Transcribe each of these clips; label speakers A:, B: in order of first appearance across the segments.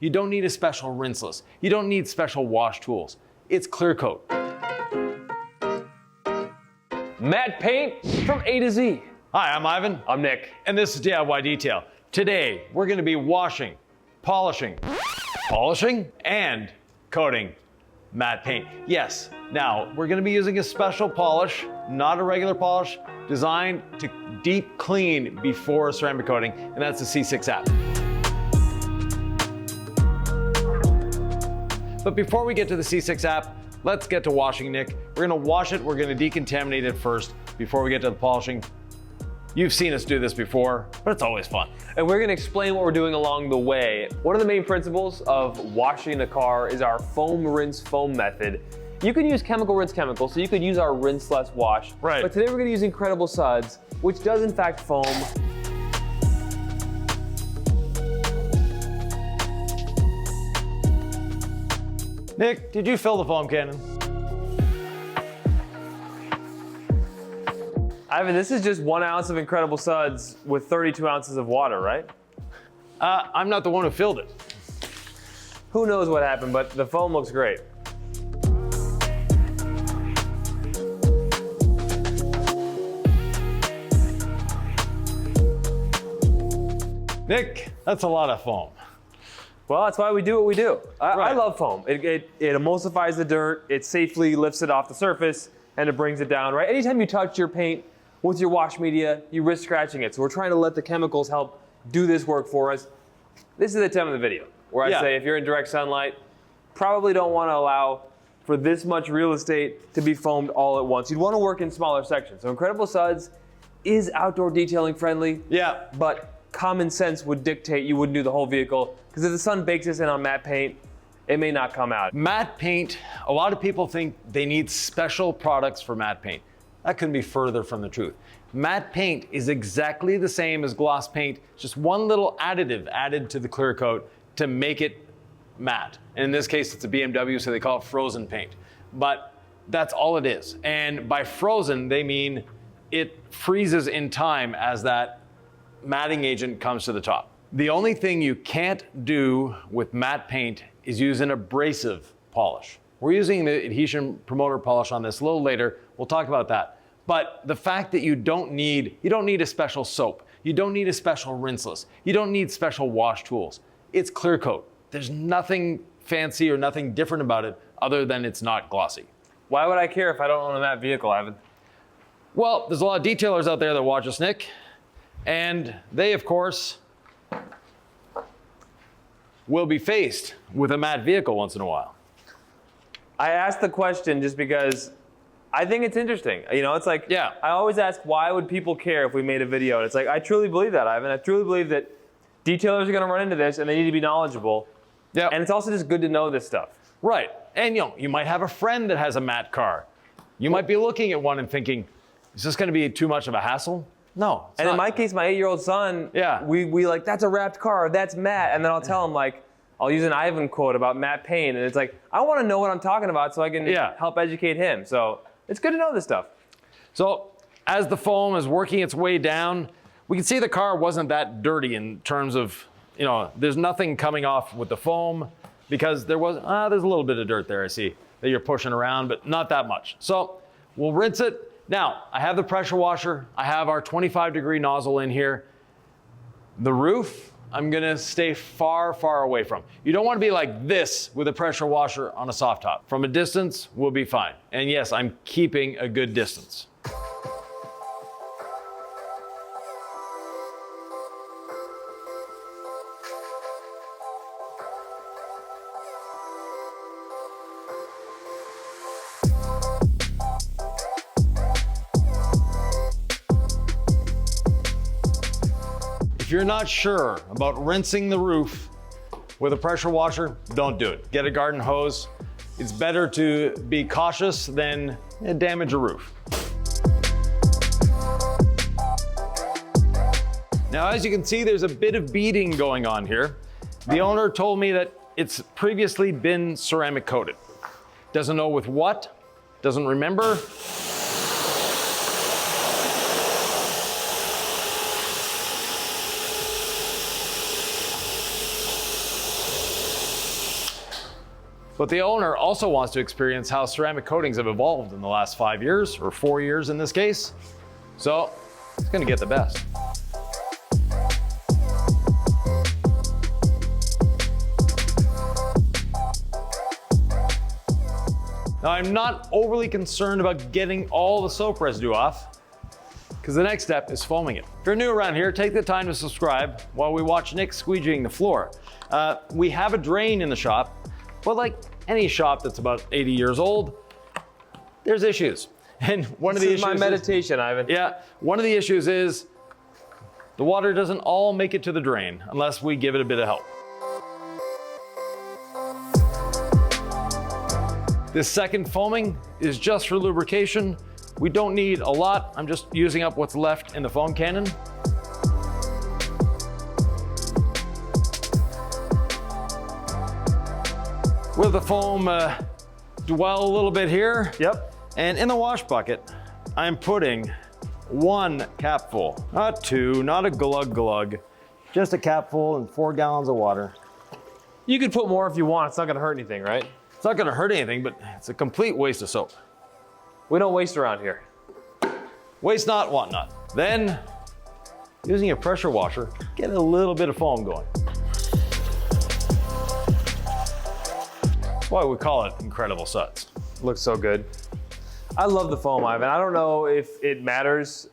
A: You don't need a special rinseless. You don't need special wash tools. It's clear coat.
B: Matte paint from A to Z.
A: Hi, I'm Ivan.
B: I'm Nick.
A: And this is DIY Detail. Today, we're gonna be washing, polishing, and coating matte paint. Yes, now, we're gonna be using a special polish, not a regular polish, designed to deep clean before ceramic coating, and that's the C6 app. But before we get to the C6 app, let's get to washing, Nick. We're gonna wash it, we're gonna decontaminate it first before we get to the polishing. You've seen us do this before, but it's always fun.
B: And we're gonna explain what we're doing along the way. One of the main principles of washing the car is our foam rinse foam method. You can use chemical rinse chemical, so you could use our rinseless wash.
A: Right.
B: But today we're gonna use Incredible Suds, which does in fact foam.
A: Nick, did you fill the foam cannon?
B: Ivan, this is just 1 ounce of Incredible Suds with 32 ounces of water, right?
A: I'm not the one who filled it.
B: Who knows what happened, but the foam looks great.
A: Nick, that's a lot of foam.
B: Well, that's why we do what we do. I
A: Right.
B: love foam. It emulsifies the dirt, it safely lifts it off the surface, and it brings it down, right? Anytime you touch your paint with your wash media, you risk scratching it. So we're trying to let the chemicals help do this work for us. This is the time of the video where I say if you're in direct sunlight, probably don't want to allow for this much real estate to be foamed all at once. You'd want to work in smaller sections. So Incredible Suds is outdoor detailing friendly.
A: Yeah.
B: But common sense would dictate you wouldn't do the whole vehicle, because if the sun bakes this in on matte paint, it may not come out.
A: Matte paint, a lot of people think they need special products for matte paint. That couldn't be further from the truth. Matte paint is exactly the same as gloss paint, just one little additive added to the clear coat to make it matte. And in this case, it's a BMW, so they call it frozen paint. But that's all it is. And by frozen, they mean it freezes in time as that matting agent comes to the top. The only thing you can't do with matte paint is use an abrasive polish. We're using the adhesion promoter polish on this a little later. We'll talk about that. But the fact that you don't need a special soap. You don't need a special rinseless. You don't need special wash tools. It's clear coat. There's nothing fancy or nothing different about it other than it's not glossy.
B: Why would I care if I don't own a matte vehicle, Ivan?
A: Well, there's a lot of detailers out there that watch us, Nick. And they, of course, will be faced with a matte vehicle once in a while.
B: I asked the question just because I think it's interesting. You know, it's like,
A: Yeah.
B: I always ask, why would people care if we made a video? And it's like, I truly believe that, Ivan. I truly believe that detailers are gonna run into this and they need to be knowledgeable.
A: Yeah.
B: And it's also just good to know this stuff.
A: Right. And you might have a friend that has a matte car. You might be looking at one and thinking, is this gonna be too much of a hassle? No.
B: And in my case, my 8-year-old son, we like, that's a wrapped car, that's matte. And then I'll tell him, like, I'll use an Ivan quote about matte paint. And it's like, I want to know what I'm talking about so I can help educate him. So it's good to know this stuff.
A: So as the foam is working its way down, we can see the car wasn't that dirty in terms of, there's nothing coming off with the foam because there's a little bit of dirt there I see that you're pushing around, but not that much. So we'll rinse it. Now, I have the pressure washer. I have our 25-degree nozzle in here. The roof, I'm gonna stay far, far away from. You don't wanna be like this with a pressure washer on a soft top. From a distance, we'll be fine. And yes, I'm keeping a good distance. If you're not sure about rinsing the roof with a pressure washer, don't do it. Get a garden hose. It's better to be cautious than damage a roof. Now, as you can see, there's a bit of beading going on here. The owner told me that it's previously been ceramic coated. Doesn't know with what, doesn't remember. But the owner also wants to experience how ceramic coatings have evolved in the last 5 years, or 4 years in this case. So it's gonna get the best. Now, I'm not overly concerned about getting all the soap residue off, because the next step is foaming it. If you're new around here, take the time to subscribe while we watch Nick squeegeeing the floor. We have a drain in the shop, but like any shop that's about 80 years old, there's issues. And one of the issues
B: is my meditation, Ivan.
A: Yeah, one of the issues is the water doesn't all make it to the drain unless we give it a bit of help. This second foaming is just for lubrication. We don't need a lot. I'm just using up what's left in the foam cannon. With the foam, dwell a little bit here.
B: Yep.
A: And in the wash bucket, I'm putting 1 capful, not 2, not a glug, just a capful and 4 gallons of water.
B: You could put more if you want. It's not gonna hurt anything, right?
A: It's not gonna hurt anything, but it's a complete waste of soap.
B: We don't waste around here.
A: Waste not, want not. Then, using a pressure washer, get a little bit of foam going. That's why we call it Incredible Suds.
B: Looks so good. I love the foam, Ivan. I don't know if it matters.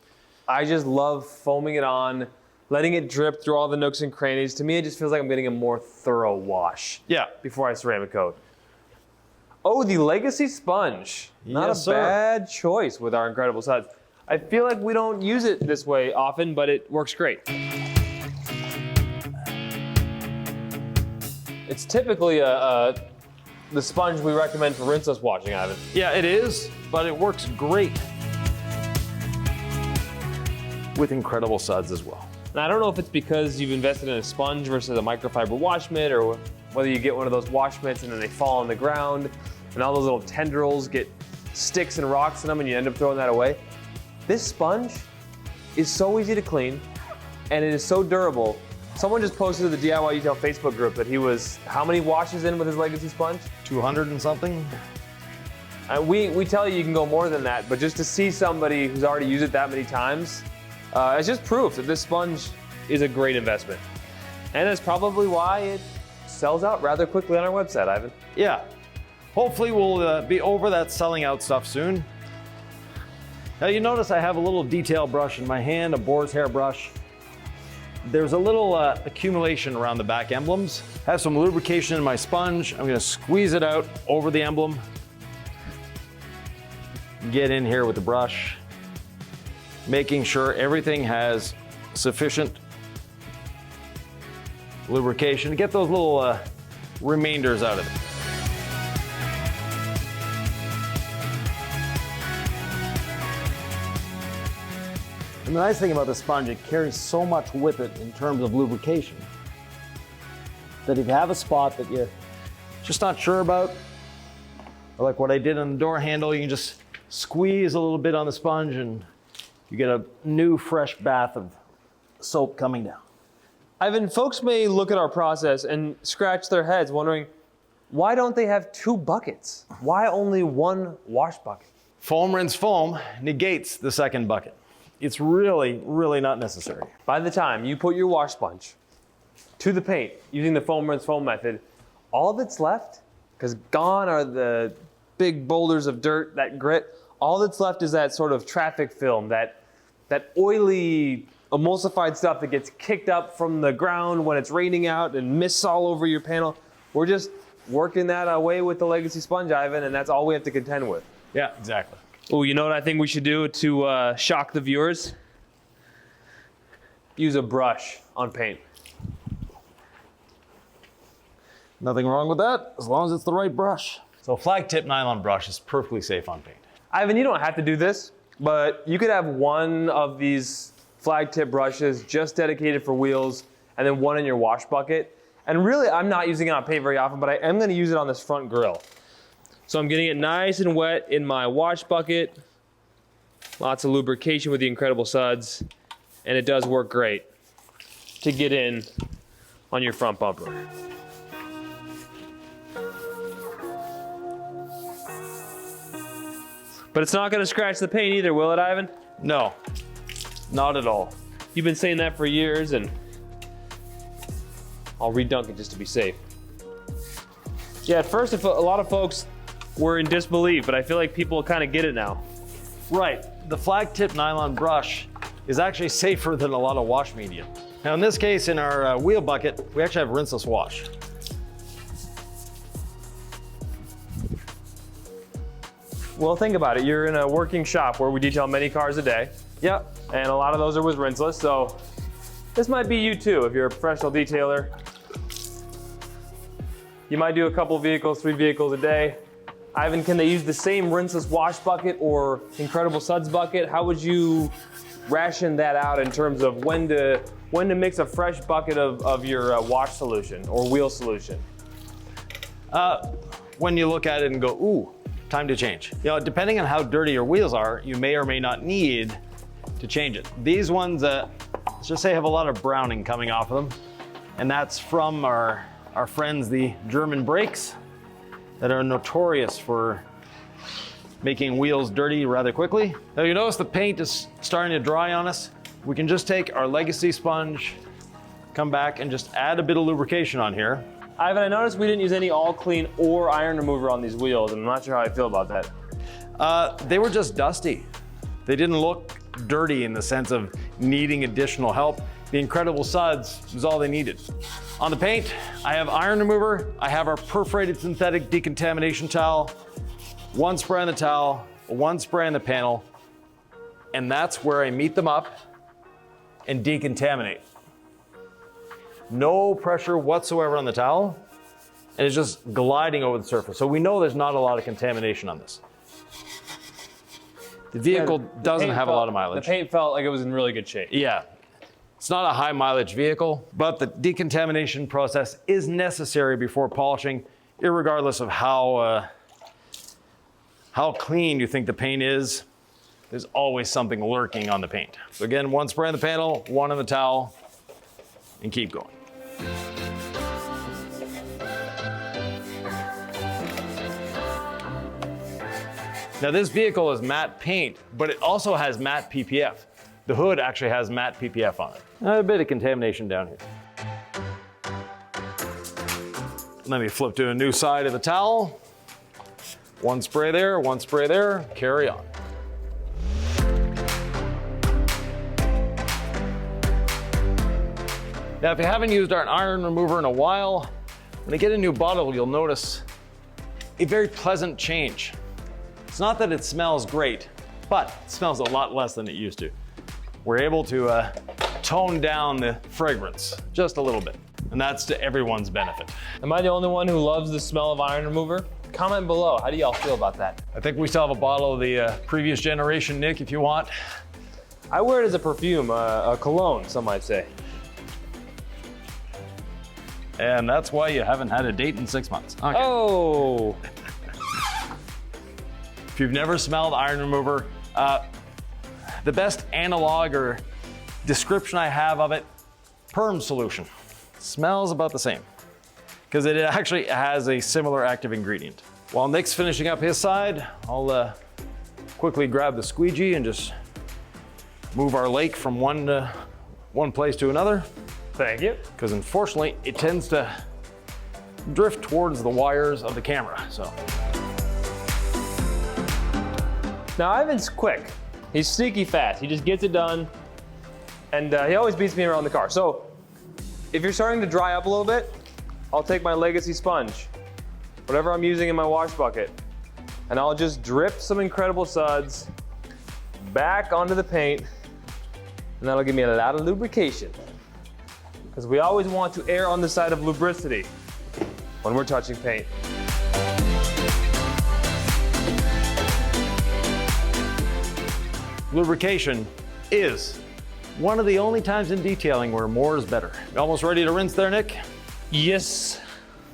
B: I just love foaming it on, letting it drip through all the nooks and crannies. To me, it just feels like I'm getting a more thorough wash.
A: Yeah.
B: Before I ceramic coat. Oh, the Legacy sponge. Not
A: Yes,
B: a
A: sir.
B: bad choice with our Incredible Suds. I feel like we don't use it this way often, but it works great. It's typically the sponge we recommend for rinseless washing, Ivan.
A: Yeah, it is, but it works great with Incredible Suds as well.
B: And I don't know if it's because you've invested in a sponge versus a microfiber wash mitt, or whether you get one of those wash mitts and then they fall on the ground and all those little tendrils get sticks and rocks in them and you end up throwing that away. This sponge is so easy to clean and it is so durable. Someone just posted to the DIY Detail Facebook group that he was, how many washes in with his Legacy sponge?
A: 200 and something?
B: We tell you can go more than that, but just to see somebody who's already used it that many times, it's just proof that this sponge is a great investment. And that's probably why it sells out rather quickly on our website, Ivan.
A: Yeah. Hopefully we'll be over that selling out stuff soon. Now you notice I have a little detail brush in my hand, a boar's hair brush. There's a little accumulation around the back emblems. I have some lubrication in my sponge. I'm gonna squeeze it out over the emblem. Get in here with the brush, making sure everything has sufficient lubrication to get those little remainders out of it. And the nice thing about the sponge, it carries so much with it in terms of lubrication that if you have a spot that you're just not sure about, or like what I did on the door handle, you can just squeeze a little bit on the sponge and you get a new fresh bath of soap coming down.
B: Ivan, folks may look at our process and scratch their heads wondering, why don't they have 2 buckets? Why only 1 wash bucket?
A: Foam, rinse, foam negates the second bucket. It's really, really not necessary.
B: By the time you put your wash sponge to the paint using the foam, rinse, foam method, all that's left, because gone are the big boulders of dirt, that grit, all that's left is that sort of traffic film, that oily, emulsified stuff that gets kicked up from the ground when it's raining out and mists all over your panel. We're just working that away with the Legacy sponge, Ivan, and that's all we have to contend with.
A: Yeah, exactly.
B: Oh, you know what I think we should do to shock the viewers? Use a brush on paint.
A: Nothing wrong with that, as long as it's the right brush. So flag tip nylon brush is perfectly safe on paint.
B: Ivan, you don't have to do this, but you could have one of these flag tip brushes just dedicated for wheels and then one in your wash bucket. And really, I'm not using it on paint very often, but I am gonna use it on this front grill. So I'm getting it nice and wet in my wash bucket. Lots of lubrication with the Incredible Suds, and it does work great to get in on your front bumper. But it's not gonna scratch the paint either, will it, Ivan?
A: No, not at all.
B: You've been saying that for years, and I'll redunk it just to be safe. Yeah, at first a lot of folks were in disbelief, but I feel like people kind of get it now.
A: Right, the flag tip nylon brush is actually safer than a lot of wash media. Now in this case, in our wheel bucket, we actually have rinseless wash.
B: Well, think about it. You're in a working shop where we detail many cars a day.
A: Yep.
B: And a lot of those are with rinseless, so this might be you too if you're a professional detailer. You might do a couple vehicles, 3 vehicles a day. Ivan, can they use the same rinseless wash bucket or Incredible Suds bucket? How would you ration that out in terms of when to mix a fresh bucket of your wash solution or wheel solution?
A: When you look at it and go, ooh, time to change. You know, depending on how dirty your wheels are, you may or may not need to change it. These ones, let's just say, have a lot of browning coming off of them. And that's from our friends, the German brakes, that are notorious for making wheels dirty rather quickly. Now you notice the paint is starting to dry on us. We can just take our legacy sponge, come back and just add a bit of lubrication on here.
B: Ivan, I noticed we didn't use any all clean or iron remover on these wheels, and I'm not sure how I feel about that.
A: They were just dusty. They didn't look dirty in the sense of needing additional help. The Incredible Suds was all they needed. On the paint, I have iron remover, I have our perforated synthetic decontamination towel, 1 spray on the towel, 1 spray on the panel, and that's where I meet them up and decontaminate. No pressure whatsoever on the towel, and it's just gliding over the surface. So we know there's not a lot of contamination on this. The vehicle doesn't have a lot of mileage.
B: The paint felt like it was in really good shape.
A: Yeah. It's not a high mileage vehicle, but the decontamination process is necessary before polishing, irregardless of how clean you think the paint is. There's always something lurking on the paint. So again, 1 spray on the panel, 1 on the towel, and keep going. Now this vehicle is matte paint, but it also has matte PPF. The hood actually has matte PPF on it. A bit of contamination down here. Let me flip to a new side of the towel. 1 spray there, 1 spray there, carry on. Now, if you haven't used our iron remover in a while, when you get a new bottle, you'll notice a very pleasant change. It's not that it smells great, but it smells a lot less than it used to. We're able to tone down the fragrance just a little bit, and that's to everyone's benefit.
B: Am I the only one who loves the smell of iron remover? Comment below, how do y'all feel about that?
A: I think we still have a bottle of the previous generation, Nick, if you want.
B: I wear it as a perfume, a cologne, some might say.
A: And that's why you haven't had a date in 6 months. Okay.
B: Oh!
A: If you've never smelled iron remover, the best analog or description I have of it, perm solution. Smells about the same, because it actually has a similar active ingredient. While Nick's finishing up his side, I'll quickly grab the squeegee and just move our lake from one place to another.
B: Thank you.
A: Because unfortunately, it tends to drift towards the wires of the camera, so.
B: Now Ivan's quick. He's sneaky fast. He just gets it done, and he always beats me around the car. So if you're starting to dry up a little bit, I'll take my legacy sponge, whatever I'm using in my wash bucket, and I'll just drip some Incredible Suds back onto the paint, and that'll give me a lot of lubrication. Because we always want to err on the side of lubricity when we're touching paint.
A: Lubrication is one of the only times in detailing where more is better. You almost ready to rinse there, Nick?
B: Yes.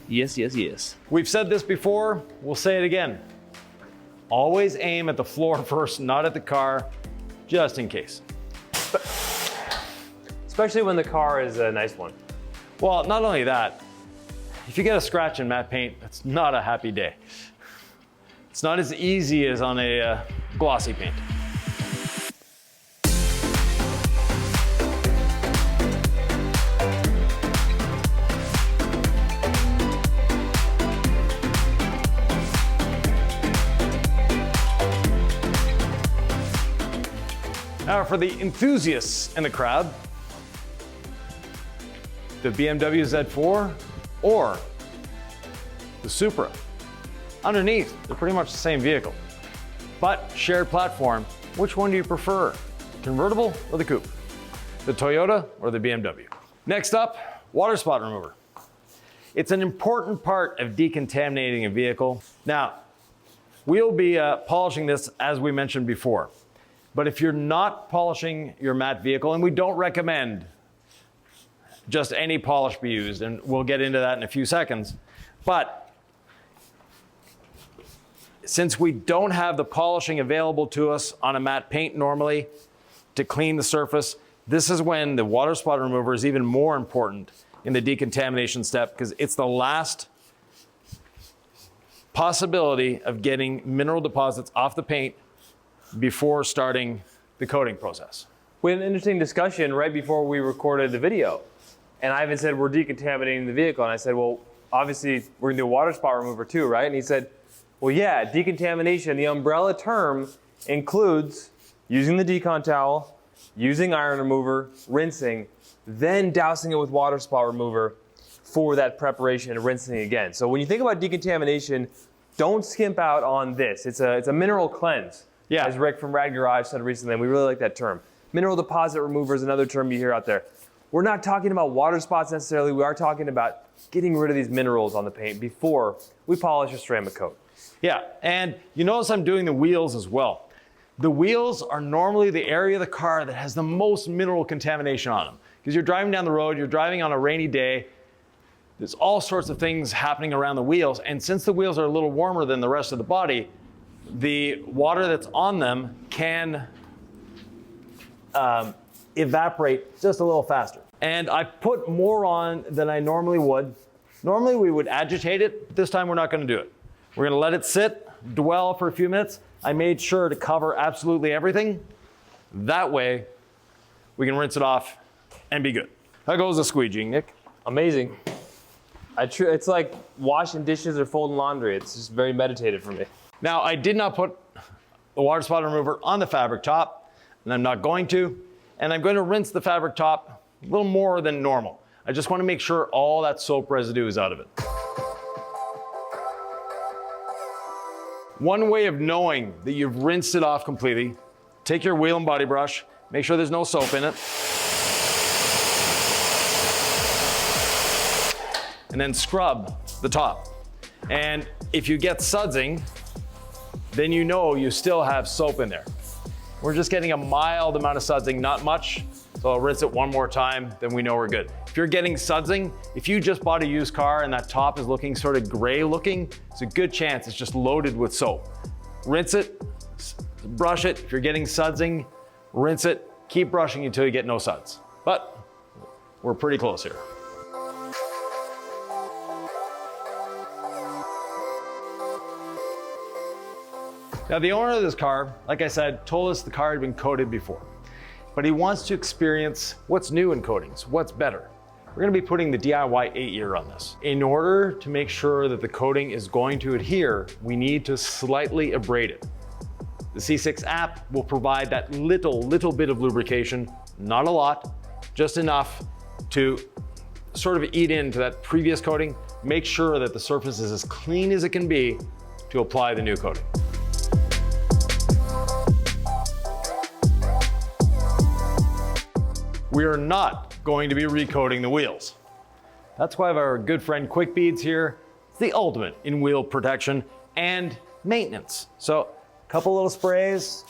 B: Yes, yes, yes.
A: We've said this before, we'll say it again. Always aim at the floor first, not at the car, just in case.
B: Especially when the car is a nice one.
A: Well, not only that, if you get a scratch in matte paint, that's not a happy day. It's not as easy as on a glossy paint. Now for the enthusiasts in the crowd, the BMW Z4 or the Supra. Underneath, they're pretty much the same vehicle. But shared platform, which one do you prefer? Convertible or the coupe? The Toyota or the BMW? Next up, water spot remover. It's an important part of decontaminating a vehicle. Now, we'll be polishing this as we mentioned before. But if you're not polishing your matte vehicle, and we don't recommend just any polish be used, and we'll get into that in a few seconds, but since we don't have the polishing available to us on a matte paint normally to clean the surface, this is when the water spot remover is even more important in the decontamination step, because it's the last possibility of getting mineral deposits off the paint before starting the coating process.
B: We had an interesting discussion right before we recorded the video. And Ivan said, we're decontaminating the vehicle. And I said, well, obviously we're gonna do a water spot remover too, right? And he said, well, yeah, decontamination, the umbrella term includes using the decon towel, using iron remover, rinsing, then dousing it with water spot remover for that preparation and rinsing again. So when you think about decontamination, don't skimp out on this. It's a mineral cleanse.
A: Yeah.
B: As Rick from Rad Garage said recently, and we really like that term. Mineral deposit remover is another term you hear out there. We're not talking about water spots necessarily. We are talking about getting rid of these minerals on the paint before we polish a ceramic coat.
A: Yeah, and you notice I'm doing the wheels as well. The wheels are normally the area of the car that has the most mineral contamination on them. Because you're driving down the road, you're driving on a rainy day, there's all sorts of things happening around the wheels, and since the wheels are a little warmer than the rest of the body, the water that's on them can evaporate just a little faster. And I put more on than I normally would. Normally we would agitate it. This time we're not going to do it. We're going to let it sit, dwell for a few minutes. I made sure to cover absolutely everything. That way we can rinse it off and be good. How goes the squeegeeing, Nick?
B: Amazing. It's like washing dishes or folding laundry. It's just very meditative for me.
A: Now, I did not put the water spot remover on the fabric top, and I'm not going to. And I'm going to rinse the fabric top a little more than normal. I just want to make sure all that soap residue is out of it. One way of knowing that you've rinsed it off completely, take your wheel and body brush, make sure there's no soap in it, and then scrub the top. And if you get sudsing, then you know you still have soap in there. We're just getting a mild amount of sudsing, not much. So I'll rinse it one more time, then we know we're good. If you're getting sudsing, if you just bought a used car and that top is looking sort of gray looking, it's a good chance it's just loaded with soap. Rinse it, brush it. If you're getting sudsing, rinse it, keep brushing until you get no suds. But we're pretty close here. Now the owner of this car, like I said, told us the car had been coated before, but he wants to experience what's new in coatings, what's better. We're gonna be putting the DIY 8-year on this. In order to make sure that the coating is going to adhere, we need to slightly abrade it. The C6 app will provide that little bit of lubrication, not a lot, just enough to sort of eat into that previous coating, make sure that the surface is as clean as it can be to apply the new coating. We are not going to be recoating the wheels. That's why our good friend Quick Beads here. It's the ultimate in wheel protection and maintenance. So a couple little sprays,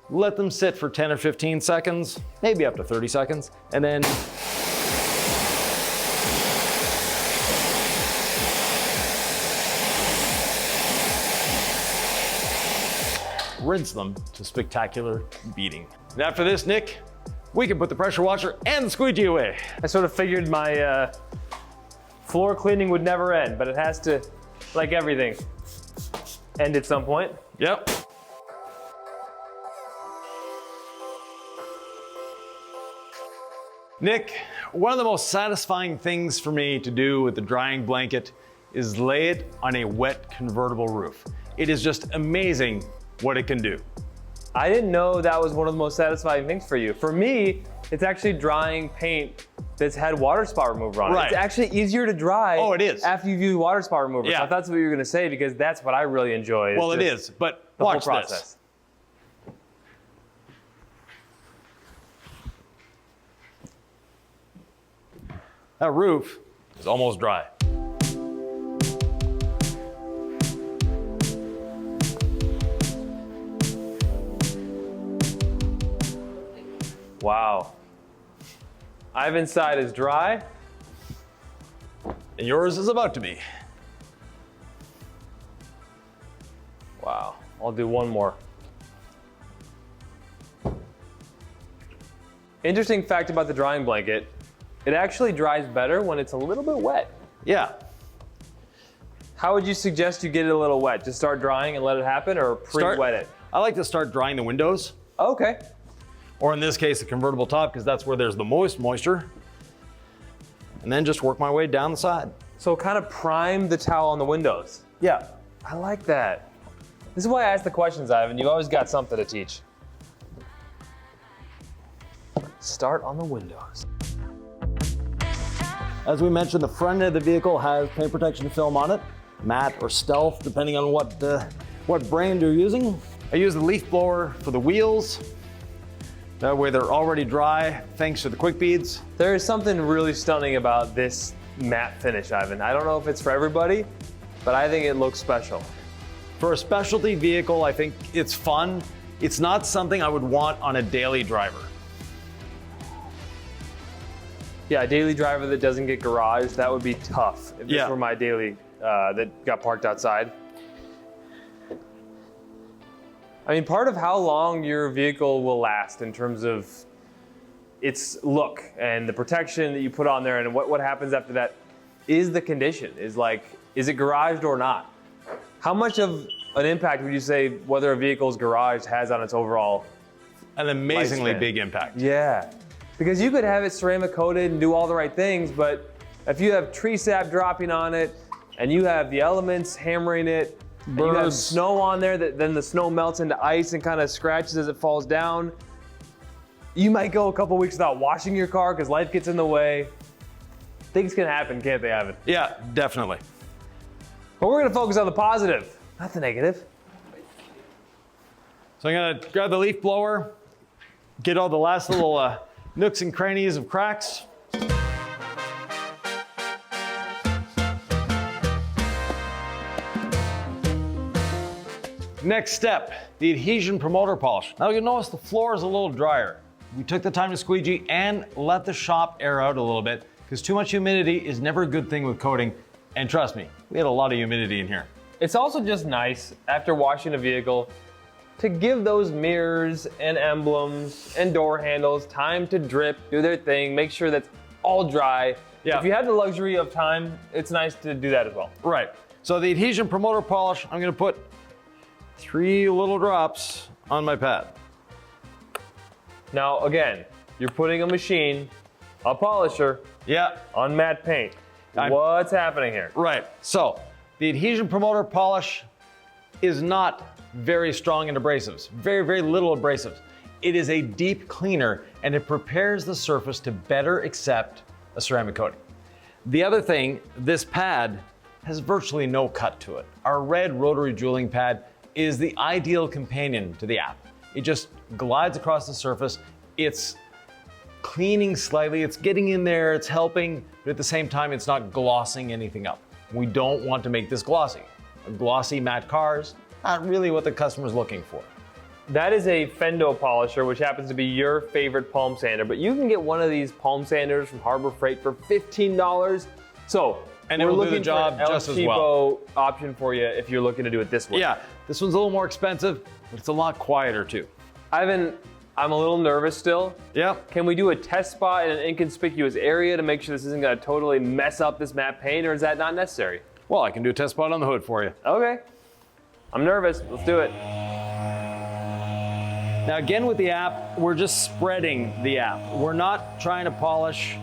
A: let them sit for 10 or 15 seconds, maybe up to 30 seconds, and then rinse them to spectacular beating. And after this, Nick, we can put the pressure washer and the squeegee away.
B: I sort of figured my floor cleaning would never end, but it has to, like everything, end at some point.
A: Yep. Nick, one of the most satisfying things for me to do with the drying blanket is lay it on a wet convertible roof. It is just amazing what it can do.
B: I didn't know that was one of the most satisfying things for you. For me, it's actually drying paint that's had water spot remover on it.
A: Right.
B: It's actually easier to dry
A: Oh, it is.
B: after you've used water spot remover.
A: Yeah.
B: So I thought that's what you were gonna say because that's what I really enjoy.
A: Well, it is, but
B: the whole
A: watch
B: process.
A: this. That roof is almost dry.
B: Wow. Ivan's side is dry.
A: And yours is about to be.
B: Wow. I'll do one more. Interesting fact about the drying blanket, it actually dries better when it's a little bit wet.
A: Yeah.
B: How would you suggest you get it a little wet? Just start drying and let it happen, or pre-wet it?
A: I like to start drying the windows,
B: Okay.
A: or in this case, the convertible top, because that's where there's the most moisture. And then just work my way down the side.
B: So kind of prime the towel on the windows.
A: Yeah.
B: I like that. This is why I ask the questions, Ivan. You always got something to teach. Start on the windows.
A: As we mentioned, the front end of the vehicle has paint protection film on it, matte or stealth, depending on what brand you're using. I use the leaf blower for the wheels. That way they're already dry, thanks to the quick beads.
B: There is something really stunning about this matte finish, Ivan. I don't know if it's for everybody, but I think it looks special.
A: For a specialty vehicle, I think it's fun. It's not something I would want on a daily driver.
B: Yeah, a daily driver that doesn't get garaged, that would be tough if this were my daily that got parked outside. I mean, part of how long your vehicle will last in terms of its look and the protection that you put on there and what happens after that is the condition, is it garaged or not? How much of an impact would you say whether a vehicle is garaged has on its overall
A: An amazingly
B: lifespan?
A: big impact.
B: Yeah, because you could have it ceramic coated and do all the right things, but if you have tree sap dropping on it and you have the elements hammering it, and you have
A: Birds.
B: snow on there, then the snow melts into ice and kind of scratches as it falls down. You might go a couple weeks without washing your car because life gets in the way. Things can happen, can't they, Ivan?
A: Yeah, definitely.
B: But we're gonna focus on the positive, not the negative.
A: So I'm gonna grab the leaf blower, get all the last little nooks and crannies of cracks. Next step, the adhesion promoter polish. Now you'll notice the floor is a little drier. We took the time to squeegee and let the shop air out a little bit because too much humidity is never a good thing with coating. And trust me, we had a lot of humidity in here.
B: It's also just nice after washing a vehicle to give those mirrors and emblems and door handles time to drip, do their thing, make sure that's all dry.
A: Yeah.
B: If you have the luxury of time, it's nice to do that as well.
A: Right. So the adhesion promoter polish, I'm gonna put 3 little drops on my pad.
B: Now, again, you're putting a machine, a polisher,
A: Yeah,
B: on matte paint. What's happening here?
A: right. So the adhesion promoter polish is not very strong in abrasives, very, very little abrasives. It is a deep cleaner and it prepares the surface to better accept a ceramic coating. The other thing, this pad has virtually no cut to it. Our red rotary jeweling pad is the ideal companion to the app. It just glides across the surface. It's cleaning slightly, it's getting in there, it's helping, but at the same time, it's not glossing anything up. We don't want to make this glossy. Glossy matte cars, not really what the customer's looking for.
B: That is a Fendo polisher, which happens to be your favorite palm sander, but you can get one of these palm sanders from Harbor Freight for $15. So,
A: And it
B: we're
A: will do the
B: looking
A: job
B: for an El
A: just as
B: Cheapo
A: well.
B: option for you if you're looking to do it this way.
A: Yeah, this one's a little more expensive, but it's a lot quieter too.
B: Ivan, I'm a little nervous still.
A: Yeah.
B: Can we do a test spot in an inconspicuous area to make sure this isn't gonna totally mess up this matte paint, or is that not necessary?
A: Well, I can do a test spot on the hood for you.
B: Okay. I'm nervous. Let's do it.
A: Now again with the app, we're just spreading the app. We're not trying to polish.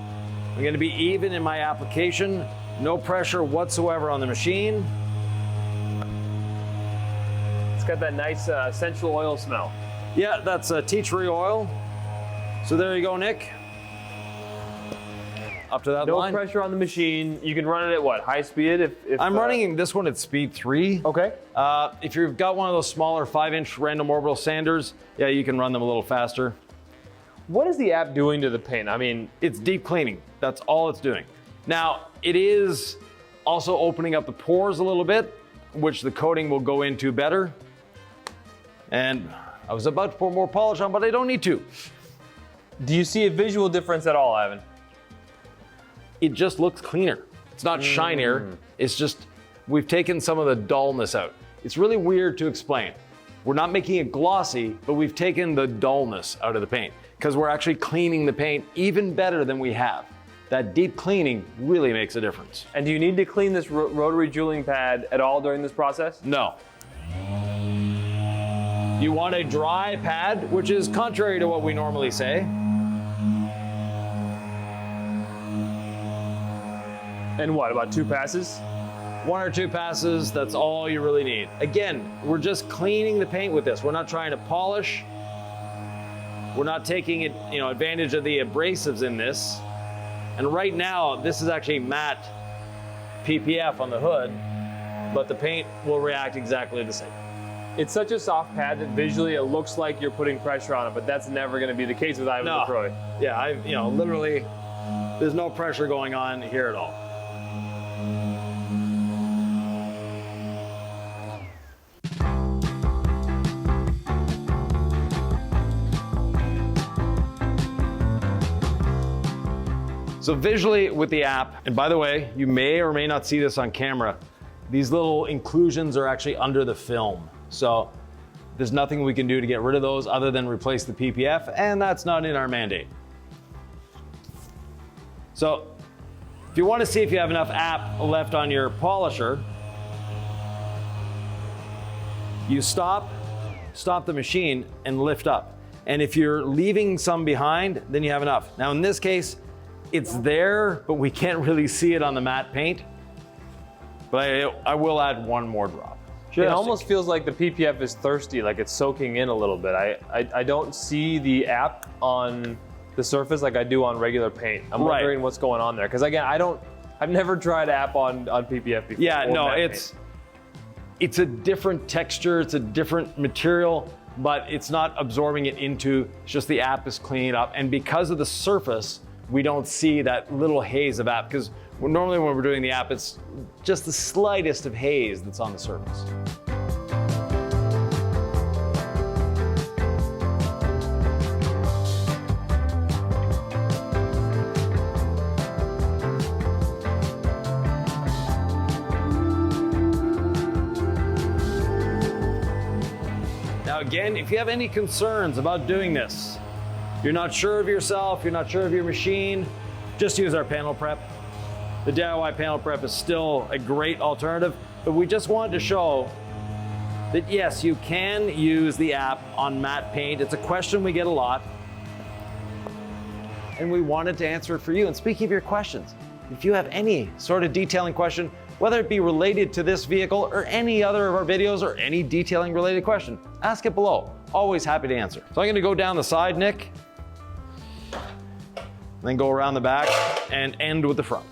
A: I'm gonna be even in my application. No pressure whatsoever on the machine.
B: It's got that nice essential oil smell.
A: Yeah, that's tea tree oil. So there you go, Nick. Up to that line.
B: No pressure on the machine. You can run it at what, high speed? If
A: I'm running this one at speed 3.
B: Okay.
A: If you've got one of those smaller 5-inch random orbital sanders, yeah, you can run them a little faster.
B: What is the app doing to the paint? I mean,
A: It's deep cleaning. That's all it's doing. Now, it is also opening up the pores a little bit, which the coating will go into better. And I was about to pour more polish on, but I don't need to.
B: do you see a visual difference at all, Ivan?
A: It just looks cleaner. It's not shinier. It's just, we've taken some of the dullness out. It's really weird to explain. We're not making it glossy, but we've taken the dullness out of the paint because we're actually cleaning the paint even better than we have. That deep cleaning really makes a difference.
B: And do you need to clean this rotary jeweling pad at all during this process?
A: No. You want a dry pad, which is contrary to what we normally say.
B: And what, about 2 passes?
A: 1 or 2 passes, that's all you really need. Again, we're just cleaning the paint with this. We're not trying to polish. We're not taking advantage of the abrasives in this. And right now, this is actually matte PPF on the hood, but the paint will react exactly the same.
B: It's such a soft pad that visually it looks like you're putting pressure on it, but that's never going to be the case with Ivan LaCroix.
A: Yeah, literally, there's no pressure going on here at all. So visually with the app, and by the way, you may or may not see this on camera, these little inclusions are actually under the film. So there's nothing we can do to get rid of those other than replace the PPF, and that's not in our mandate. So if you want to see if you have enough app left on your polisher, you stop the machine and lift up. And if you're leaving some behind, then you have enough. Now in this case, it's there, but we can't really see it on the matte paint. But I will add 1 more drop.
B: It almost feels like the PPF is thirsty, like it's soaking in a little bit. I don't see the app on the surface like I do on regular paint. I'm wondering what's going on there. Because again, I've never tried app on PPF before.
A: Yeah, no, it's a different texture, it's a different material, but it's not absorbing it into, it's just the app is cleaning up. And because of the surface, we don't see that little haze of app, because normally when we're doing the app, it's just the slightest of haze that's on the surface. Now again, if you have any concerns about doing this, you're not sure of yourself, you're not sure of your machine, just use our panel prep. The DIY panel prep is still a great alternative, but we just wanted to show that yes, you can use the app on matte paint. It's a question we get a lot, and we wanted to answer it for you. And speaking of your questions, if you have any sort of detailing question, whether it be related to this vehicle or any other of our videos or any detailing related question, ask it below. Always happy to answer. So I'm gonna go down the side, Nick, then go around the back and end with the front.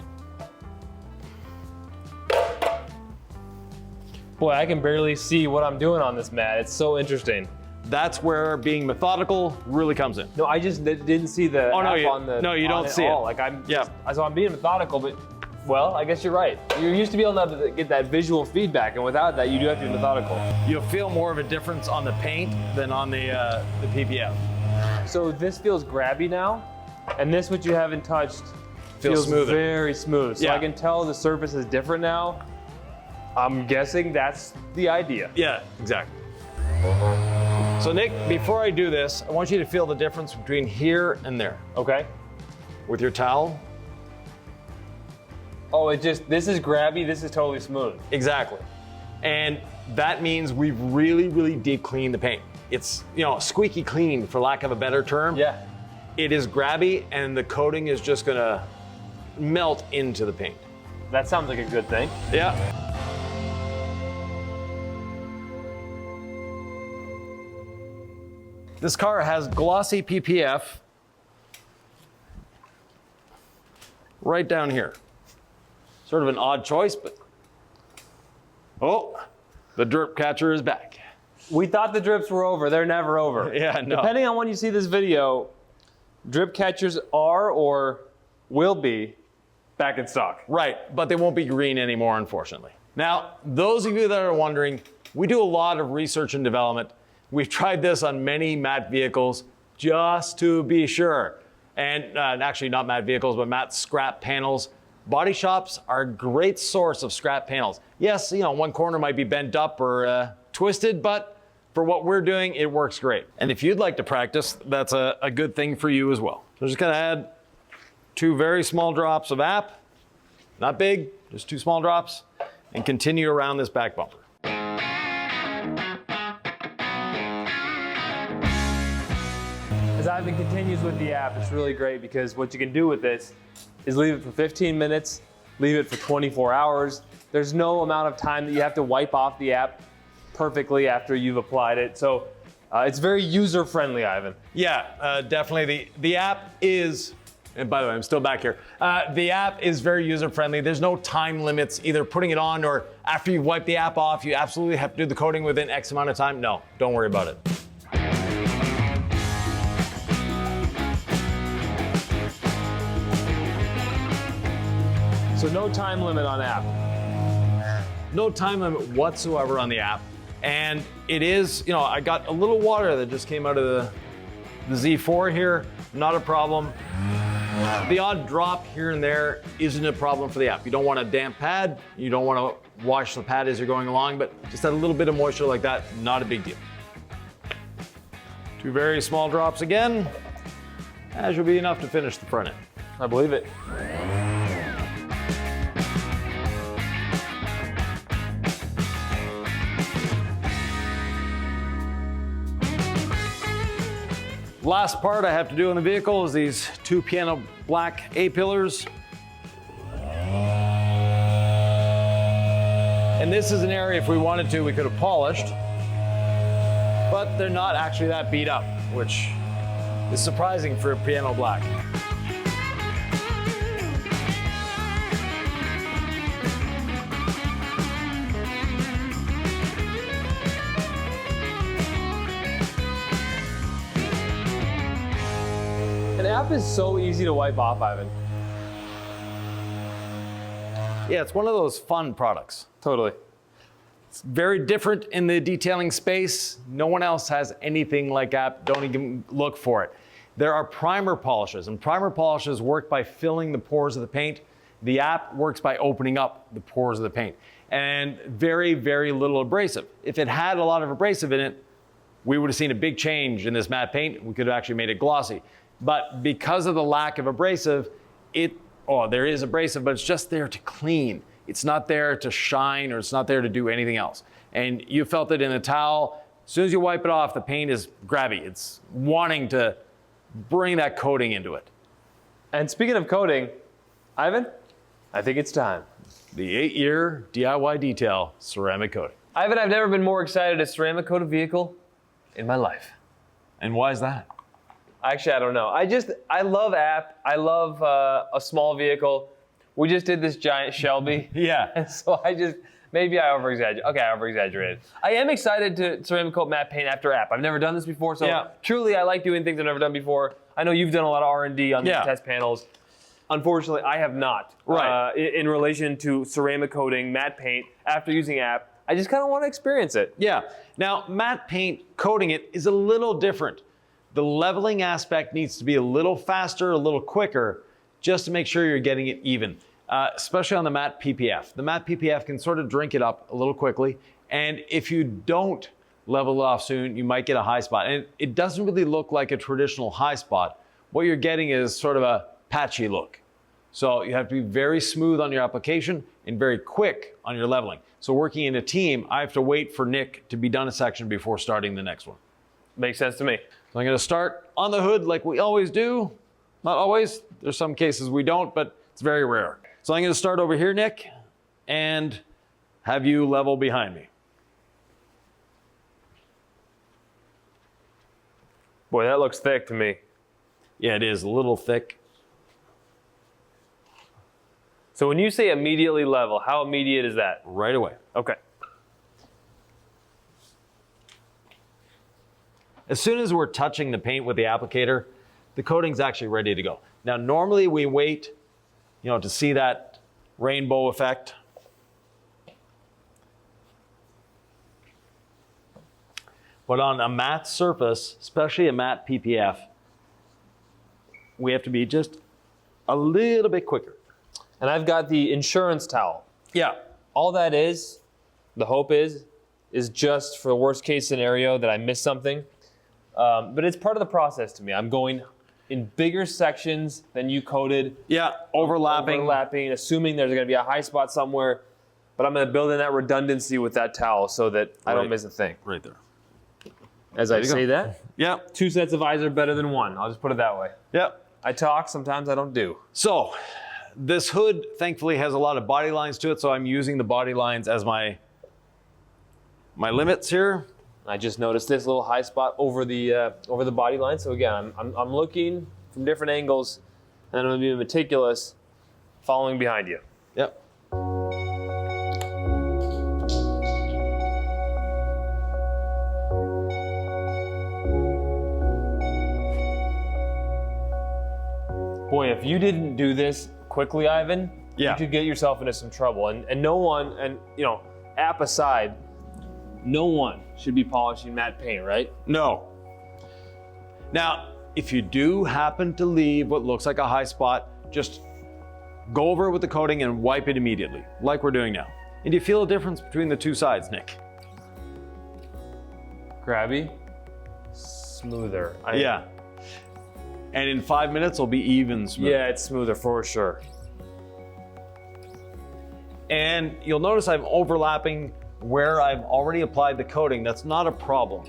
B: Boy, I can barely see what I'm doing on this mat. It's so interesting.
A: That's where being methodical really comes in.
B: No, I just didn't see the app on the.
A: No, you don't see it.
B: Like so I'm being methodical, but well, I guess you're right. You used to be able to get that visual feedback, and without that, you do have to be methodical.
A: You'll feel more of a difference on the paint than on the PPF.
B: So this feels grabby now, and this, what you haven't touched, feels
A: smoother.
B: very smooth. So
A: Yeah.
B: I can tell the surface is different now. I'm guessing that's the idea.
A: Yeah, exactly. So Nick, before I do this, I want you to feel the difference between here and there.
B: Okay.
A: With your towel.
B: Oh, this is grabby, this is totally smooth.
A: Exactly. And that means we've really, really deep cleaned the paint. It's, squeaky clean, for lack of a better term.
B: Yeah.
A: It is grabby, and the coating is just gonna melt into the paint.
B: That sounds like a good thing.
A: Yeah. This car has glossy PPF right down here. Sort of an odd choice, but oh, the drip catcher is back.
B: We thought the drips were over. They're never over.
A: Yeah, no.
B: Depending on when you see this video, drip catchers are or will be back in stock.
A: Right, but they won't be green anymore, unfortunately. Now, those of you that are wondering, we do a lot of research and development. We've tried this on many matte vehicles just to be sure. And actually not matte vehicles, but matte scrap panels. Body shops are a great source of scrap panels. Yes, one corner might be bent up or twisted, but for what we're doing, it works great. And if you'd like to practice, that's a good thing for you as well. So I'm just gonna add 2 very small drops of app, not big, just 2 small drops, and continue around this back bumper.
B: As Ivan continues with the app, it's really great because what you can do with this is leave it for 15 minutes, leave it for 24 hours. There's no amount of time that you have to wipe off the app perfectly after you've applied it. So it's very user-friendly, Ivan.
A: Yeah, definitely. The app is, and by the way, I'm still back here. The app is very user-friendly. There's no time limits, either putting it on or after you wipe the app off, you absolutely have to do the coating within X amount of time. No, don't worry about it.
B: So no time limit on app.
A: No time limit whatsoever on the app. And it is, I got a little water that just came out of the Z4 here, not a problem. The odd drop here and there isn't a problem for the app. You don't want a damp pad, you don't want to wash the pad as you're going along, but just a little bit of moisture like that, not a big deal. 2 very small drops again, that should be enough to finish the front end.
B: I believe it.
A: Last part I have to do in the vehicle is these 2 piano black A-pillars. And this is an area, if we wanted to, we could have polished, but they're not actually that beat up, which is surprising for a piano black.
B: An app is so easy to wipe off, Ivan.
A: Yeah, it's one of those fun products.
B: Totally.
A: It's very different in the detailing space. No one else has anything like app. Don't even look for it. There are primer polishes, and primer polishes work by filling the pores of the paint. The app works by opening up the pores of the paint. And very, very little abrasive. If it had a lot of abrasive in it, we would have seen a big change in this matte paint. We could have actually made it glossy. But because of the lack of abrasive, there is abrasive, but it's just there to clean. It's not there to shine, or it's not there to do anything else. And you felt it in the towel. As soon as you wipe it off, the paint is grabby. It's wanting to bring that coating into it.
B: And speaking of coating, Ivan, I think it's time.
A: The 8-year DIY detail ceramic coating.
B: Ivan, I've never been more excited to ceramic coat a vehicle in my life.
A: And why is that?
B: Actually, I don't know. I love app. I love a small vehicle. We just did this giant Shelby.
A: Yeah.
B: And so maybe I over-exaggerated. Okay, I over-exaggerated. I am excited to ceramic coat matte paint after app. I've never done this before, so truly I like doing things I've never done before. I know you've done a lot of R&D on these test panels. Unfortunately, I have not.
A: Right.
B: In relation to ceramic coating matte paint after using app, I just kind of want to experience it.
A: Yeah. Now, matte paint, coating it is a little different. The leveling aspect needs to be a little faster, a little quicker, just to make sure you're getting it even, especially on the matte PPF. The matte PPF can sort of drink it up a little quickly, and if you don't level it off soon, you might get a high spot. And it doesn't really look like a traditional high spot. What you're getting is sort of a patchy look. So you have to be very smooth on your application and very quick on your leveling. So working in a team, I have to wait for Nick to be done a section before starting the next one.
B: Makes sense to me.
A: So I'm gonna start on the hood like we always do. Not always, there's some cases we don't, but it's very rare. So I'm gonna start over here, Nick, and have you level behind me.
B: Boy, that looks thick to me.
A: Yeah, it is a little thick.
B: So when you say immediately level, how immediate is that?
A: Right away.
B: Okay.
A: As soon as we're touching the paint with the applicator, the coating's actually ready to go. Now, normally we wait, to see that rainbow effect. But on a matte surface, especially a matte PPF, we have to be just a little bit quicker.
B: And I've got the insurance towel.
A: Yeah.
B: All that is, the hope is just for the worst case scenario that I miss something. But it's part of the process to me. I'm going in bigger sections than you coated.
A: Yeah, overlapping,
B: assuming there's going to be a high spot somewhere. But I'm going to build in that redundancy with that towel so that I don't miss a thing.
A: Right there.
B: As I say that,
A: Yeah.
B: 2 sets of eyes are better than 1. I'll just put it that way.
A: Yeah.
B: I talk, sometimes I don't do.
A: So this hood thankfully has a lot of body lines to it, so I'm using the body lines as my limits here.
B: I just noticed this little high spot over the body line. So again, I'm looking from different angles, and I'm going to be meticulous, following behind you.
A: Yep.
B: Boy, if you didn't do this quickly, Ivan,
A: Yeah.
B: you could get yourself into some trouble. And no one, app aside, no one should be polishing matte paint, right?
A: No. Now, if you do happen to leave what looks like a high spot, just go over it with the coating and wipe it immediately, like we're doing now. And do you feel a difference between the two sides, Nick?
B: Grabby, smoother.
A: Yeah. And in 5 minutes, it'll be even smooth.
B: Yeah, it's smoother for sure.
A: And you'll notice I'm overlapping where I've already applied the coating. That's not a problem.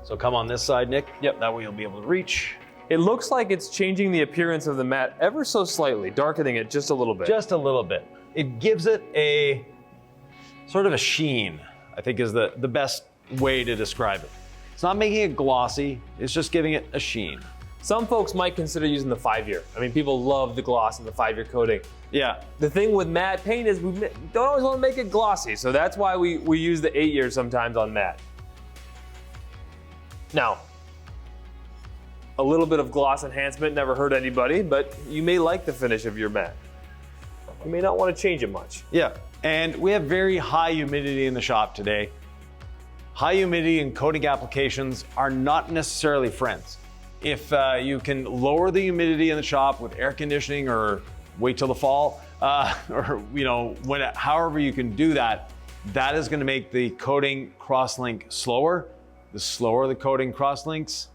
A: So come on this side, Nick.
B: Yep.
A: That way you'll be able to reach.
B: It looks like it's changing the appearance of the mat ever so slightly, darkening it just a little bit.
A: Just a little bit. It gives it a sort of a sheen, I think is the best way to describe it. It's not making it glossy, it's just giving it a sheen.
B: Some folks might consider using the 5-year. I mean, people love the gloss and the 5-year coating.
A: Yeah.
B: The thing with matte paint is we don't always want to make it glossy, so that's why we use the 8-year sometimes on matte. Now, a little bit of gloss enhancement never hurt anybody, but you may like the finish of your matte. You may not want to change it much.
A: Yeah, and we have very high humidity in the shop today. High humidity and coating applications are not necessarily friends. If you can lower the humidity in the shop with air conditioning or wait till the fall, however you can do that, that is going to make the coating cross-link slower. The slower the coating cross-links,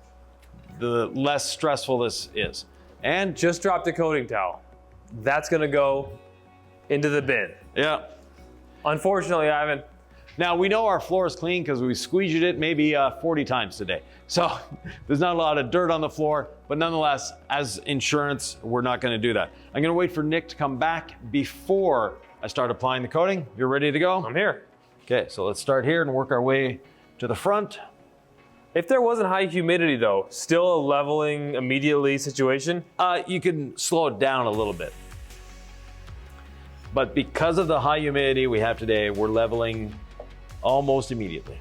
A: the less stressful this is.
B: And just drop the coating towel. That's going to go into the bin.
A: Yeah.
B: Unfortunately, Ivan.
A: Now we know our floor is clean because we squeegeed it maybe 40 times today. So there's not a lot of dirt on the floor, but nonetheless, as insurance, we're not going to do that. I'm going to wait for Nick to come back before I start applying the coating. You're ready to go?
B: I'm here.
A: Okay, so let's start here and work our way to the front.
B: If there wasn't high humidity though, still a leveling immediately situation?
A: You can slow it down a little bit. But because of the high humidity we have today, we're leveling almost immediately.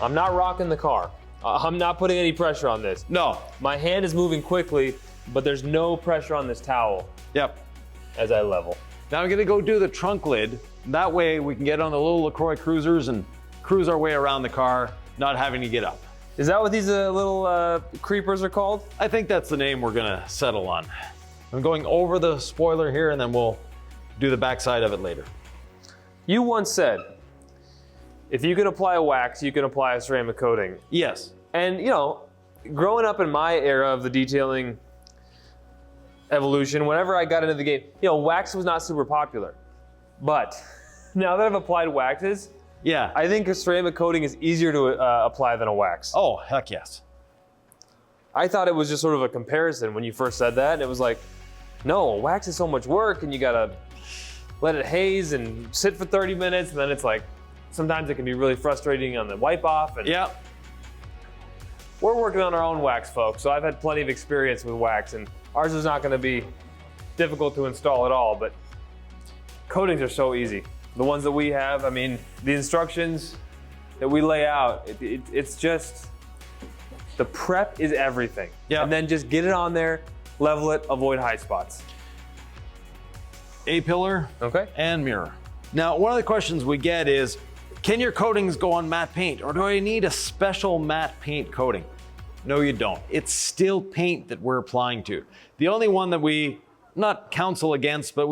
B: I'm not rocking the car. I'm not putting any pressure on this.
A: No.
B: My hand is moving quickly, but there's no pressure on this towel.
A: Yep.
B: As I level.
A: Now I'm gonna go do the trunk lid. That way we can get on the little LaCroix cruisers and cruise our way around the car, not having to get up.
B: Is that what these little creepers are called?
A: I think that's the name we're gonna settle on. I'm going over the spoiler here and then we'll do the backside of it later.
B: You once said, if you can apply a wax, you can apply a ceramic coating.
A: Yes.
B: And growing up in my era of the detailing, evolution. Whenever I got into the game, you know, wax was not super popular. But now that I've applied waxes,
A: Yeah.
B: I think a ceramic coating is easier to apply than a wax.
A: Oh, heck yes.
B: I thought it was just sort of a comparison when you first said that, and it was like, no, wax is so much work, and you gotta let it haze and sit for 30 minutes, and then it's like, sometimes it can be really frustrating on the wipe off. And
A: Yeah.
B: we're working on our own wax, folks, so I've had plenty of experience with wax, and ours is not gonna be difficult to install at all, but coatings are so easy. The ones that we have, I mean, the instructions that we lay out, it's just, the prep is everything.
A: Yeah.
B: And then just get it on there, level it, avoid high spots.
A: A-pillar
B: Okay.
A: and mirror. Now, one of the questions we get is, can your coatings go on matte paint, or do I need a special matte paint coating? No, you don't. It's still paint that we're applying to. The only one that we not counsel against, but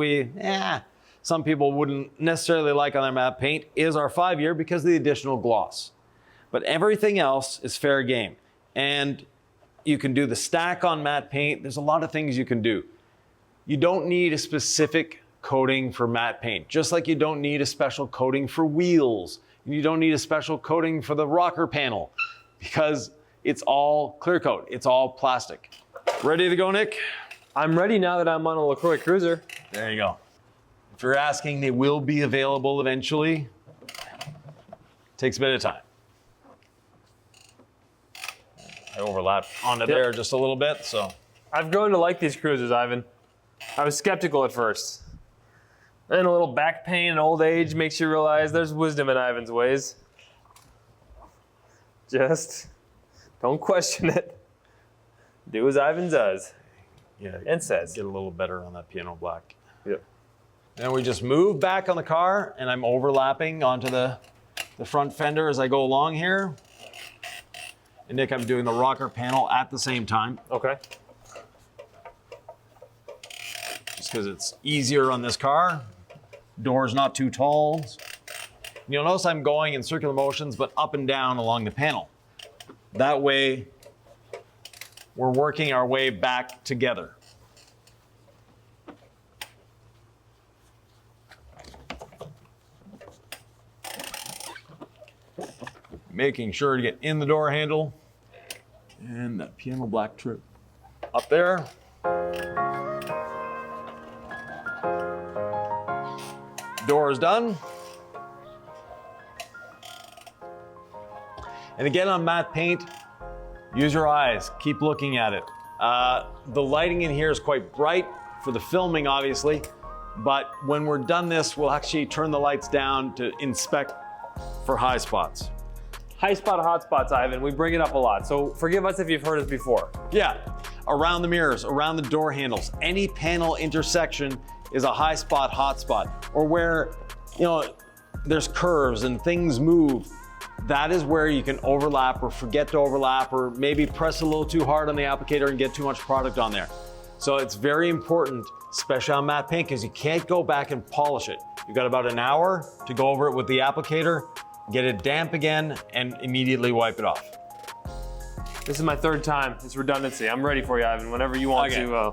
A: some people wouldn't necessarily like on their matte paint is our 5-year because of the additional gloss. But everything else is fair game. And you can do the stack on matte paint. There's a lot of things you can do. You don't need a specific coating for matte paint, just like you don't need a special coating for wheels. And you don't need a special coating for the rocker panel because it's all clear coat. It's all plastic. Ready to go, Nick?
B: I'm ready now that I'm on a LaCroix Cruiser.
A: There you go. If you're asking, they will be available eventually. Takes a bit of time. I overlapped onto there just a little bit, so.
B: I've grown to like these cruisers, Ivan. I was skeptical at first. And a little back pain and old age makes you realize there's wisdom in Ivan's ways. Just don't question it. Do as Ivan does.
A: Yeah,
B: And says.
A: get a little better on that piano black.
B: Yep.
A: Then we just move back on the car, and I'm overlapping onto the front fender as I go along here. And Nick, I'm doing the rocker panel at the same time,
B: Okay.
A: just because it's easier on this car. Door's not too tall. You'll notice I'm going in circular motions, but up and down along the panel. That way, we're working our way back together. Making sure to get in the door handle and that piano black trim up there. Door is done. And again on matte paint, use your eyes, keep looking at it. The lighting in here is quite bright for the filming, obviously, but when we're done this, we'll actually turn the lights down to inspect for high spots.
B: High spot, hot spots, Ivan. We bring it up a lot, so forgive us if you've heard us before.
A: Yeah, around the mirrors, around the door handles, any panel intersection is a high spot, hot spot, or where, there's curves and things move. That is where you can overlap or forget to overlap, or maybe press a little too hard on the applicator and get too much product on there. So it's very important, especially on matte paint, because you can't go back and polish it. You've got about an hour to go over it with the applicator, get it damp again, and immediately wipe it off.
B: This is my third time. It's redundancy. I'm ready for you, Ivan, whenever you want
A: Okay.
B: to.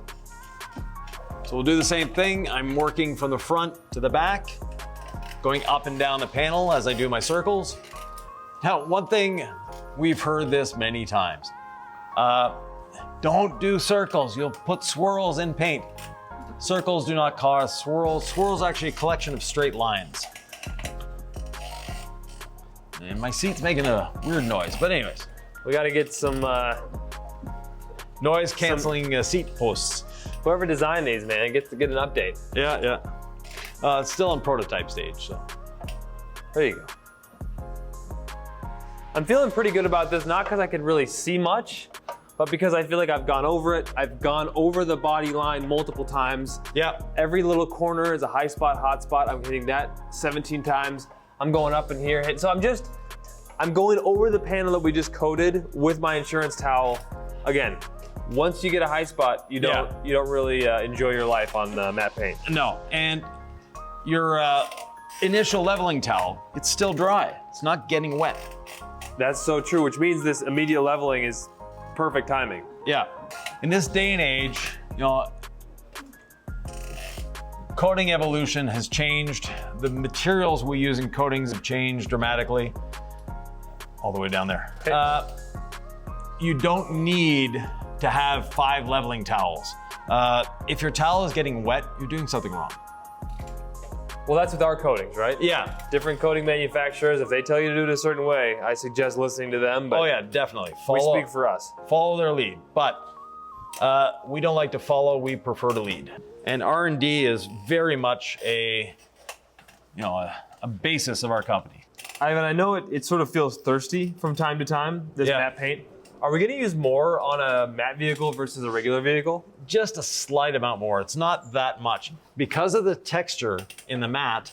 A: So we'll do the same thing. I'm working from the front to the back, going up and down the panel as I do my circles. Now, one thing, we've heard this many times. Don't do circles. You'll put swirls in paint. Circles do not cause swirls. Swirls are actually a collection of straight lines. And my seat's making a weird noise, but anyways.
B: We got to get some,
A: Noise canceling seat posts.
B: whoever designed these, man, gets to get an update.
A: Yeah. It's still in prototype stage, so.
B: There you go. I'm feeling pretty good about this, not because I could really see much, but because I feel like I've gone over it. I've gone over the body line multiple times.
A: Yeah.
B: Every little corner is a high spot, hot spot. I'm hitting that 17 times. I'm going up in here. So I'm going over the panel that we just coated with my insurance towel. Again, once you get a high spot, you don't really enjoy your life on matte paint.
A: No, and your initial leveling towel, it's still dry. It's not getting wet.
B: That's so true, which means this immediate leveling is perfect timing.
A: Yeah. In this day and age, Coating evolution has changed. The materials we use in coatings have changed dramatically. All the way down there.
B: Okay.
A: You don't need to have 5 leveling towels. If your towel is getting wet, you're doing something wrong.
B: Well, that's with our coatings, right?
A: Yeah.
B: Different coating manufacturers, if they tell you to do it a certain way, I suggest listening to them. But
A: Oh yeah, definitely.
B: we speak for us.
A: Follow their lead, but we don't like to follow, we prefer to lead. And R&D is very much a basis of our company.
B: Ivan, I know it sort of feels thirsty from time to time, this
A: Yeah.
B: matte paint. Are we gonna use more on a matte vehicle versus a regular vehicle?
A: Just a slight amount more. It's not that much. Because of the texture in the matte,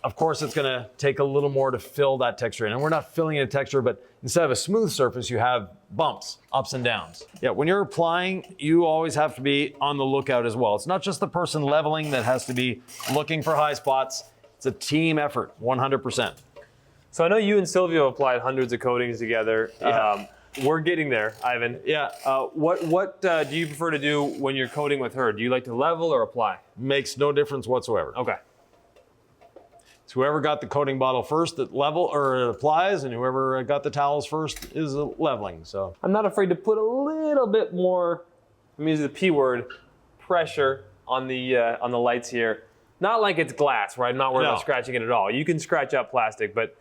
A: of course it's gonna take a little more to fill that texture in. And we're not filling in a texture, but instead of a smooth surface, you have bumps, ups and downs. Yeah, when you're applying, you always have to be on the lookout as well. It's not just the person leveling that has to be looking for high spots. It's a team effort, 100%.
B: So I know you and Silvio applied hundreds of coatings together.
A: Yeah.
B: We're getting there, Ivan.
A: Yeah.
B: What do you prefer to do when you're coating with her? Do you like to level or apply?
A: Makes no difference whatsoever.
B: Okay.
A: It's whoever got the coating bottle first that level or applies, and whoever got the towels first is leveling. So
B: I'm not afraid to put a little bit more, I'm using the P word, pressure on the lights here. Not like it's glass, right? I'm not worried about scratching it at all. You can scratch up plastic, but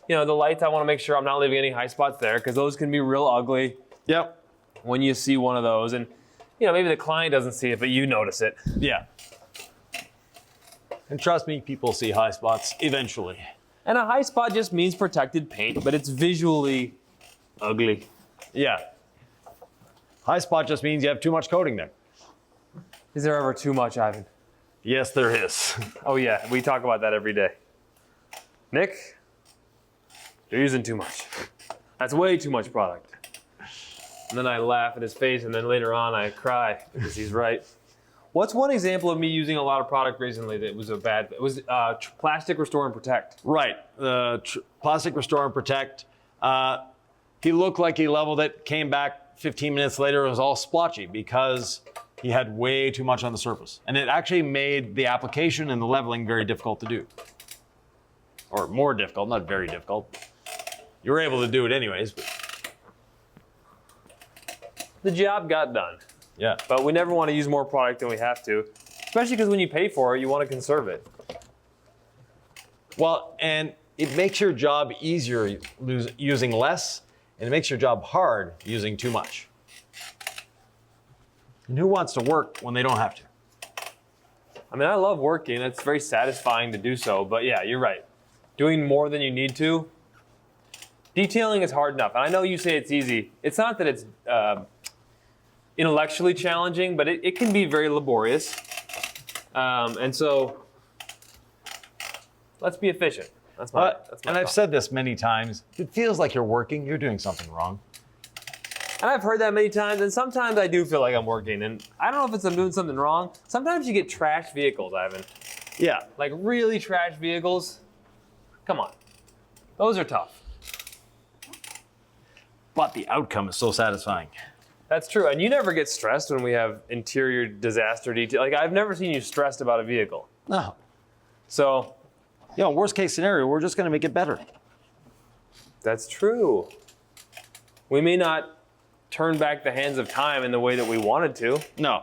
B: the lights, I want to make sure I'm not leaving any high spots there because those can be real ugly.
A: Yep.
B: When you see one of those, and maybe the client doesn't see it, but you notice it.
A: Yeah. And trust me, people see high spots eventually.
B: And a high spot just means protected paint, but it's visually ugly.
A: Yeah. High spot just means you have too much coating there.
B: Is there ever too much, Ivan?
A: Yes, there is.
B: Oh yeah, we talk about that every day. Nick, you're using too much. That's way too much product. And then I laugh at his face, and then later on I cry because he's right. What's one example of me using a lot of product recently that was it was plastic restore and protect.
A: Right. Plastic restore and protect. He looked like he leveled it, came back 15 minutes later, it was all splotchy because he had way too much on the surface. And it actually made the application and the leveling very difficult to do. Or more difficult, not very difficult. You were able to do it anyways. But
B: The job got done.
A: yeah.
B: But we never want to use more product than we have to, especially because when you pay for it, you want to conserve it.
A: Well, and it makes your job easier using less, and it makes your job hard using too much. And who wants to work when they don't have to?
B: I mean, I love working. It's very satisfying to do so. But yeah, you're right. Doing more than you need to. Detailing is hard enough. And I know you say it's easy. It's not that it's intellectually challenging, but it can be very laborious. And so let's be efficient. That's my
A: and I've
B: thought.
A: said this many times. If it feels like you're working, you're doing something wrong.
B: And I've heard that many times, and sometimes I do feel like I'm working. And I don't know if I'm doing something wrong. Sometimes you get trash vehicles, Ivan.
A: Yeah.
B: Like really trash vehicles. Come on. Those are tough.
A: But the outcome is so satisfying.
B: That's true. And you never get stressed when we have interior disaster detail. Like, I've never seen you stressed about a vehicle.
A: No.
B: So,
A: Worst case scenario, we're just going to make it better.
B: that's true. We may not turn back the hands of time in the way that we wanted to,
A: No.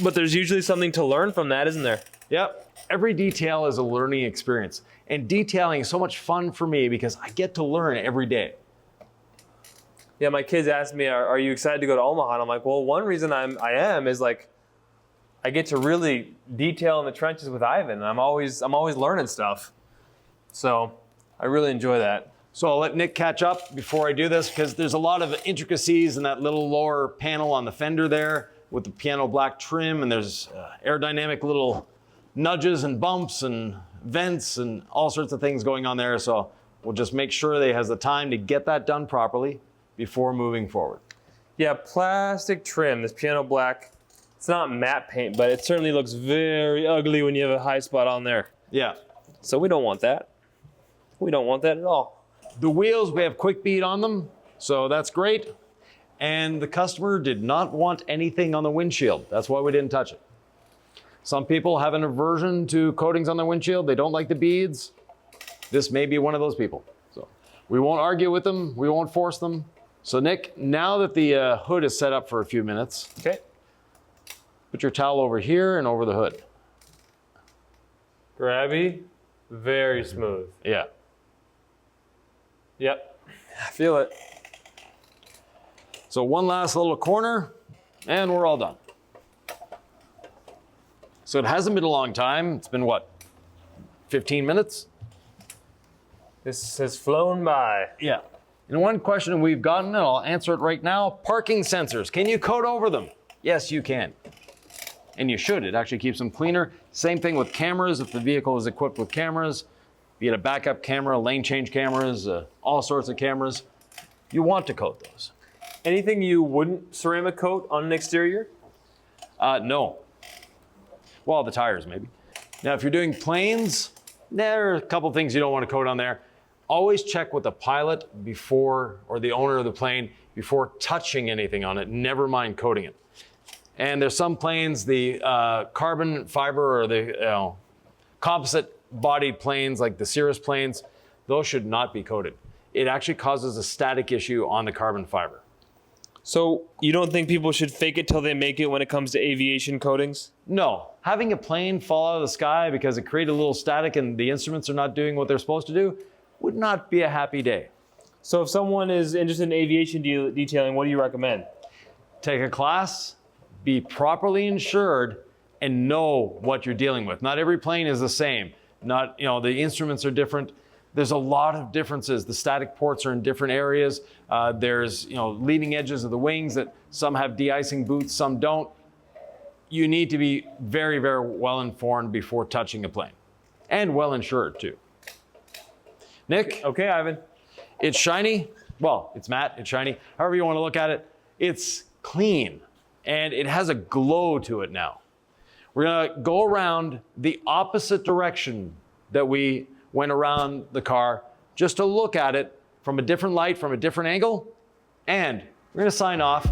B: but there's usually something to learn from that, isn't there?
A: Yep. Every detail is a learning experience. And detailing is so much fun for me because I get to learn every day.
B: Yeah, my kids asked me, are you excited to go to Omaha? And I'm like, well, one reason I am is like, I get to really detail in the trenches with Ivan. And I'm always learning stuff. So I really enjoy that.
A: So I'll let Nick catch up before I do this because there's a lot of intricacies in that little lower panel on the fender there with the piano black trim, and there's aerodynamic little nudges and bumps and vents and all sorts of things going on there. So we'll just make sure that he has the time to get that done properly before moving forward.
B: Yeah, plastic trim, this piano black. It's not matte paint, but it certainly looks very ugly when you have a high spot on there.
A: Yeah.
B: So we don't want that. We don't want that at all.
A: The wheels, we have quick bead on them, so that's great. And the customer did not want anything on the windshield. That's why we didn't touch it. Some people have an aversion to coatings on their windshield. They don't like the beads. This may be one of those people. So we won't argue with them. We won't force them. So Nick, now that the hood is set up for a few minutes,
B: Okay.
A: put your towel over here and over the hood.
B: Grabby, very smooth.
A: Yeah.
B: Yep, I feel it.
A: So one last little corner and we're all done. So it hasn't been a long time. It's been what, 15 minutes?
B: This has flown by.
A: Yeah. And one question we've gotten, and I'll answer it right now, parking sensors. Can you coat over them? Yes, you can. And you should. It actually keeps them cleaner. Same thing with cameras. If the vehicle is equipped with cameras, be it a backup camera, lane change cameras, all sorts of cameras, you want to coat those.
B: Anything you wouldn't ceramic coat on an exterior?
A: No. Well, the tires maybe. Now, if you're doing planes, there are a couple things you don't want to coat on there. Always check with the pilot before, or the owner of the plane, before touching anything on it. Never mind coating it. And there's some planes, the carbon fiber or the composite bodied planes like the Cirrus planes, those should not be coated. It actually causes a static issue on the carbon fiber.
B: So you don't think people should fake it till they make it when it comes to aviation coatings?
A: No, having a plane fall out of the sky because it created a little static and the instruments are not doing what they're supposed to do would not be a happy day.
B: So if someone is interested in aviation detailing, what do you recommend?
A: Take a class, be properly insured, and know what you're dealing with. Not every plane is the same. Not, the instruments are different. There's a lot of differences. The static ports are in different areas. There's, leading edges of the wings that some have de-icing boots, some don't. You need to be very, very well informed before touching a plane, and well insured too. Nick?
B: Okay, Ivan.
A: It's shiny. Well, it's matte, it's shiny. However you want to look at it, it's clean and it has a glow to it now. We're going to go around the opposite direction that we went around the car just to look at it from a different light, from a different angle, and we're going to sign off.